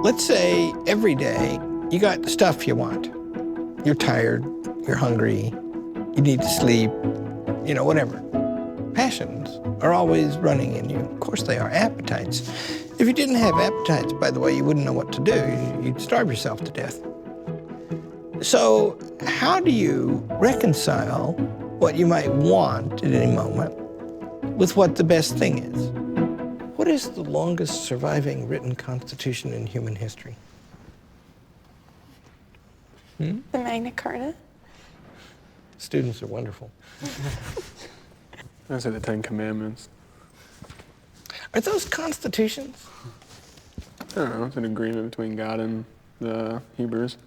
Let's say every day you got the stuff you want. You're tired, you're hungry, you need to sleep, you know, whatever. Passions are always running in you. Of course they are. Appetites. If you didn't have appetites, by the way, you wouldn't know what to do. You'd starve yourself to death. So how do you reconcile what you might want at any moment with what the best thing is? What is the longest surviving written constitution in human history? The Magna Carta? Students are wonderful. I say the Ten Commandments. Are those constitutions? I don't know, it's an agreement between God and the Hebrews.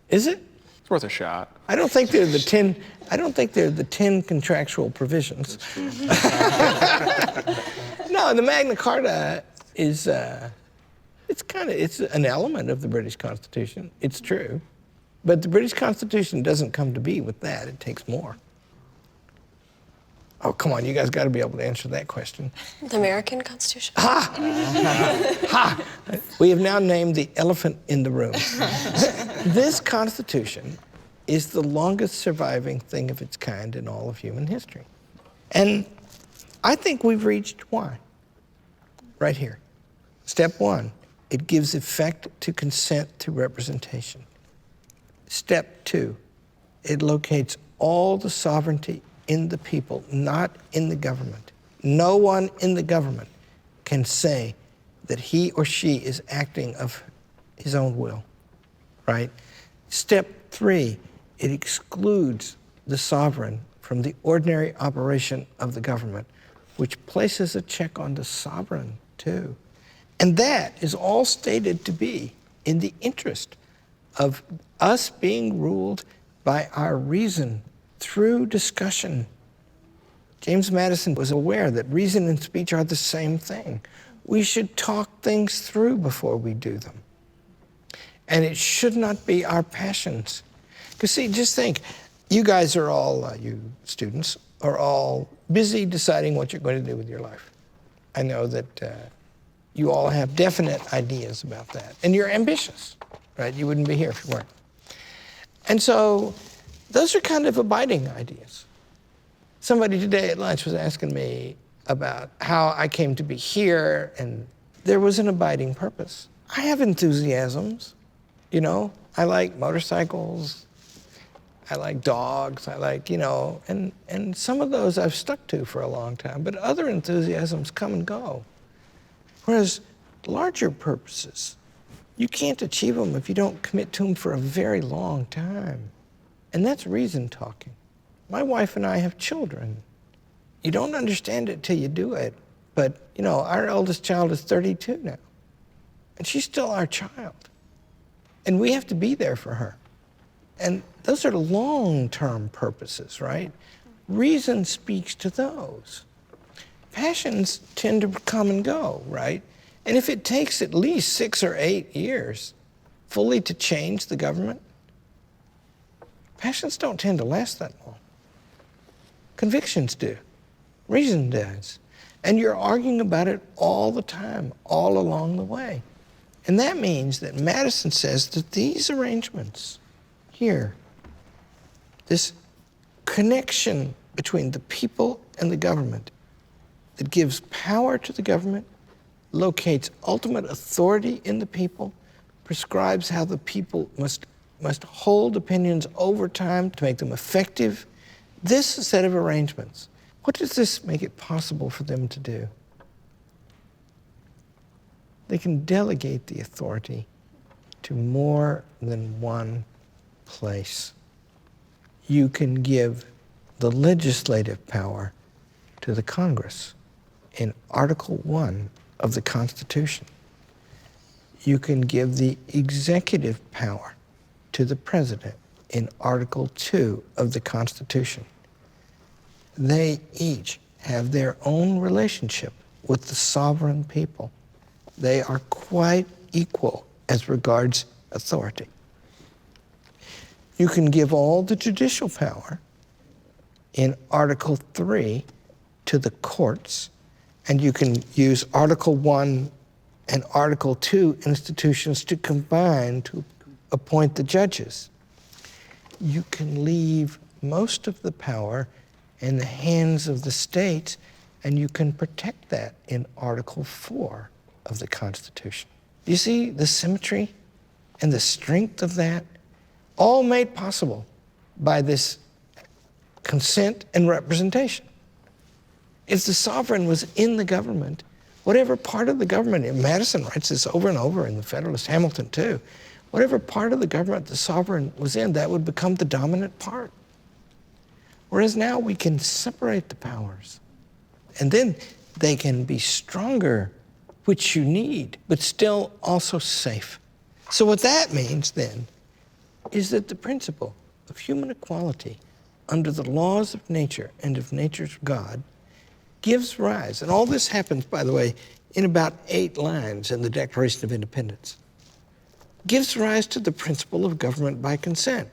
Is it? It's worth a shot. I don't think they're the 10. I don't think they're the 10 contractual provisions. No, the Magna Carta is. It's an element of the British Constitution. It's true, but the British Constitution doesn't come to be with that. It takes more. Oh, come on, you guys got to be able to answer that question. The American Constitution? Ha! Ha! We have now named the elephant in the room. This Constitution is the longest surviving thing of its kind in all of human history. And I think we've reached why. Right here. Step one, it gives effect to consent to representation. Step two, it locates all the sovereignty in the people, not in the government. No one in the government can say that he or she is acting of his own will, right? Step three, it excludes the sovereign from the ordinary operation of the government, which places a check on the sovereign too. And that is all stated to be in the interest of us being ruled by our reason through discussion. James Madison was aware that reason and speech are the same thing. We should talk things through before we do them. And it should not be our passions. Because see, just think, you guys are all, you students, are all busy deciding what you're going to do with your life. I know that you all have definite ideas about that. And you're ambitious, right? You wouldn't be here if you weren't. And so those are kind of abiding ideas. Somebody today at lunch was asking me about how I came to be here, and there was an abiding purpose. I have enthusiasms, you know. I like motorcycles, I like dogs, I like, you know, and some of those I've stuck to for a long time, but other enthusiasms come and go. Whereas larger purposes, you can't achieve them if you don't commit to them for a very long time. And that's reason talking. My wife and I have children. You don't understand it till you do it. But, you know, our eldest child is 32 now. And she's still our child. And we have to be there for her. And those are long-term purposes, right? Reason speaks to those. Passions tend to come and go, right? And if it takes at least 6 or 8 years fully to change the government, passions don't tend to last that long. Convictions do. Reason does. And you're arguing about it all the time, all along the way. And that means that Madison says that these arrangements here, this connection between the people and the government that gives power to the government, locates ultimate authority in the people, prescribes how the people must hold opinions over time to make them effective. This set of arrangements, what does this make it possible for them to do? They can delegate the authority to more than one place. You can give the legislative power to the Congress in Article 1 of the Constitution. You can give the executive power to the President in Article 2 of the Constitution. They each have their own relationship with the sovereign people. They are quite equal as regards authority. You can give all the judicial power in Article 3 to the courts, and you can use Article 1 and Article 2 institutions to combine to appoint the judges. You can leave most of the power in the hands of the states, and you can protect that in Article 4 of the Constitution. You see the symmetry and the strength of that? All made possible by this consent and representation. If the sovereign was in the government, whatever part of the government, and Madison writes this over and over in the Federalist, Hamilton too, whatever part of the government the sovereign was in, that would become the dominant part. Whereas now we can separate the powers, and then they can be stronger, which you need, but still also safe. So what that means then is that the principle of human equality under the laws of nature and of nature's God gives rise, and all this happens, by the way, in about 8 lines in the Declaration of Independence, gives rise to the principle of government by consent.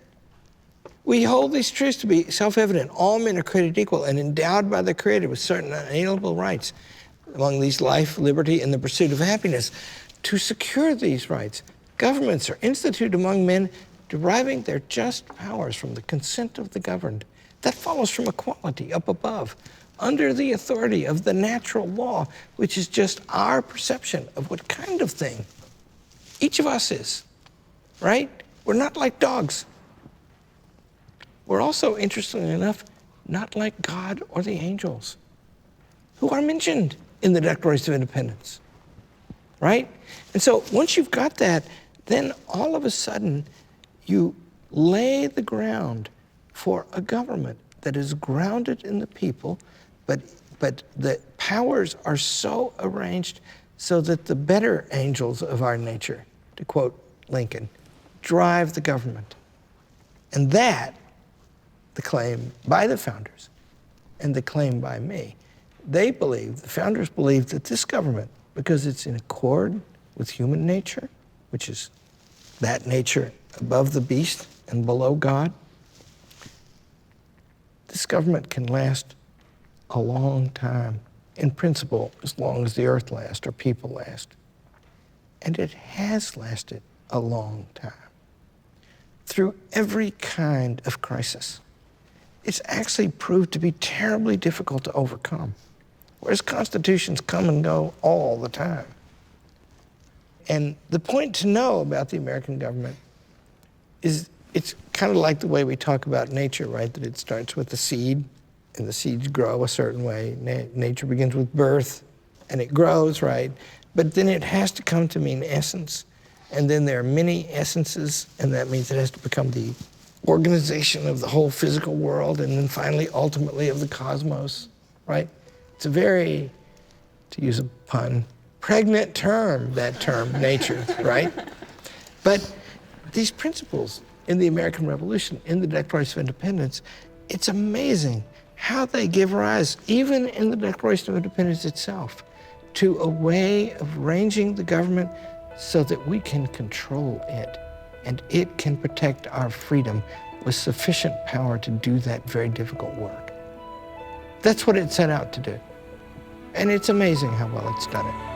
We hold these truths to be self-evident. All men are created equal and endowed by the Creator with certain unalienable rights, among these life, liberty, and the pursuit of happiness. To secure these rights, governments are instituted among men, deriving their just powers from the consent of the governed. That follows from equality up above, under the authority of the natural law, which is just our perception of what kind of thing each of us is, right? We're not like dogs. We're also, interestingly enough, not like God or the angels, who are mentioned in the Declaration of Independence, right? And so once you've got that, then all of a sudden you lay the ground for a government that is grounded in the people, but the powers are so arranged so that the better angels of our nature, to quote Lincoln, drive the government. And that, the claim by the founders and the claim by me, the founders believed that this government, because it's in accord with human nature, which is that nature above the beast and below God, this government can last a long time, in principle, as long as the earth lasts or people last. And it has lasted a long time, through every kind of crisis. It's actually proved to be terribly difficult to overcome, whereas constitutions come and go all the time. And the point to know about the American government is it's kind of like the way we talk about nature, right? That it starts with the seed, and the seeds grow a certain way. Nature begins with birth, and it grows, right? But then it has to come to mean essence. And then there are many essences, and that means it has to become the organization of the whole physical world, and then finally, ultimately, of the cosmos, right? It's a very, to use a pun, pregnant term, that term, nature, right? But these principles in the American Revolution, in the Declaration of Independence, it's amazing how they give rise, even in the Declaration of Independence itself, to a way of arranging the government so that we can control it, and it can protect our freedom with sufficient power to do that very difficult work. That's what it set out to do. And it's amazing how well it's done it.